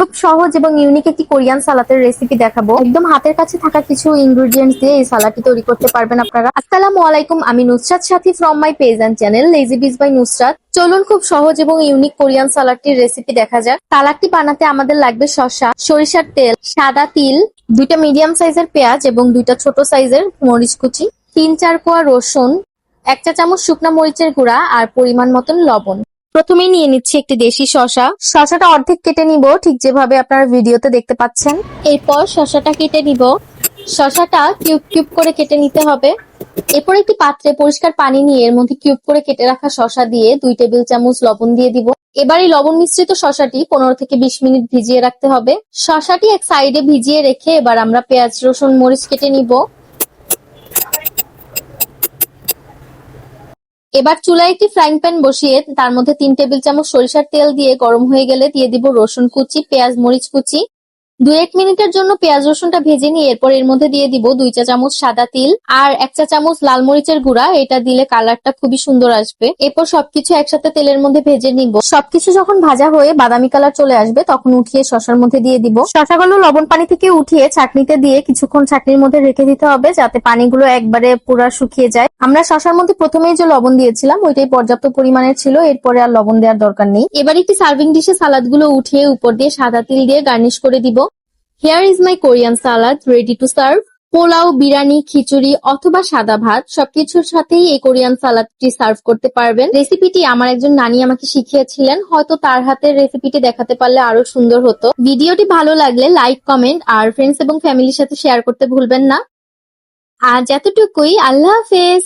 খুব সহজ এবং ইউনিক একটি কোরিয়ান সালাদের রেসিপি দেখাবো। একদম হাতের কাছে থাকা কিছু ইনগ্রেডিয়েন্টস দিয়ে এই সালাদটি তৈরি করতে পারবেন আপনারা। আসসালামু আলাইকুম, আমি Nusrat Sathi from my page and channel lazy biz by Nusrat. চলুন খুব সহজ এবং ইউনিক কোরিয়ান সালাদটির রেসিপি দেখা যাক। সালাদটি বানাতে আমাদের লাগবে শসা, সরিষার তেল, সাদা তিল, 2টা মিডিয়াম সাইজের পেঁয়াজ এবং 2টা ছোট সাইজের মরিচ কুচি, 3-4 কোয়া রসুন, 1 চা চামচ শুকনা মরিচের গুঁড়া আর পরিমাণ মতন লবণ। প্রথমেই নিয়ে নিচ্ছি একটি দেশি শসা। শসাটা অর্ধেক কেটে নিব, ঠিক যেভাবে আপনারা ভিডিওতে দেখতে পাচ্ছেন। এরপর শসাটা কেটে নিব। শসাটা কিউব কিউব করে কেটে নিতে হবে। এরপর একটি পাত্রে পরিষ্কার পানি নিয়ে এর মধ্যে কিউব করে কেটে রাখা শসা দিয়ে 2 টেবিল চামচ লবণ দিয়ে দিব। এবার এই লবণ মিশ্রিত শসাটি 15 থেকে 20 মিনিট ভিজিয়ে রাখতে হবে। শসাটি এক সাইডে ভিজিয়ে রেখে এবার আমরা পেঁয়াজ, রসুন, মরিচ কেটে নিব। এবার চুলায় একটি ফ্রাইং প্যান বসিয়ে তার মধ্যে 3 টেবিল চামচ সরিষার তেল দিয়ে গরম হয়ে গেলে দিয়ে দিব রসুন কুচি, পেঁয়াজ, মরিচ কুচি। 2-1 মিনিটের জন্য পেঁয়াজ রসুনটা ভেজে নিয়ে এরপর এর মধ্যে দিয়ে দিব 2 চা চামচ সাদা তিল আর 1 চা চামচ লাল মরিচের গুঁড়া। এটা দিলে কালারটা খুবই সুন্দর আসবে। এরপর সবকিছু একসাথে তেলের মধ্যে ভেজে নিব। সবকিছু যখন ভাজা হয়ে বাদামি কালার চলে আসবে তখন উঠিয়ে শসার মধ্যে দিয়ে দিব। শসাগুলো লবণ পানি থেকে উঠিয়ে ছাঁকনিতে দিয়ে কিছুক্ষণ ছাঁকনির মধ্যে রেখে দিতে হবে যাতে পানিগুলো একবারে পুরো শুকিয়ে যায়। আমরা শসার মধ্যে প্রথমেই যে লবণ দিয়েছিলাম ওইটাই পর্যাপ্ত পরিমাণের ছিল, এরপরে আর লবণ দেওয়ার দরকার নেই। এবার একটি সার্ভিং ডিশে সালাদগুলো উঠিয়ে উপর দিয়ে সাদা তিল দিয়ে গার্নিশ করে দিব। Here is my Korean salad ready to serve. Pulao, biryani, খিচুড়ি অথবা সাদা ভাত সবকিছুর সাথেই এই কোরিয়ান সালাদটি সার্ভ করতে পারবেন। রেসিপিটি আমার একজন নানি আমাকে শিখিয়েছিলেন, হয়তো তার হাতের রেসিপিটি দেখাতে পারলে আরো সুন্দর হতো। ভিডিওটি ভালো লাগলে লাইক, কমেন্ট আর ফ্রেন্ডস এবং ফ্যামিলির সাথে শেয়ার করতে ভুলবেন না। আজ এতটুকুই, আল্লাহ হাফেজ।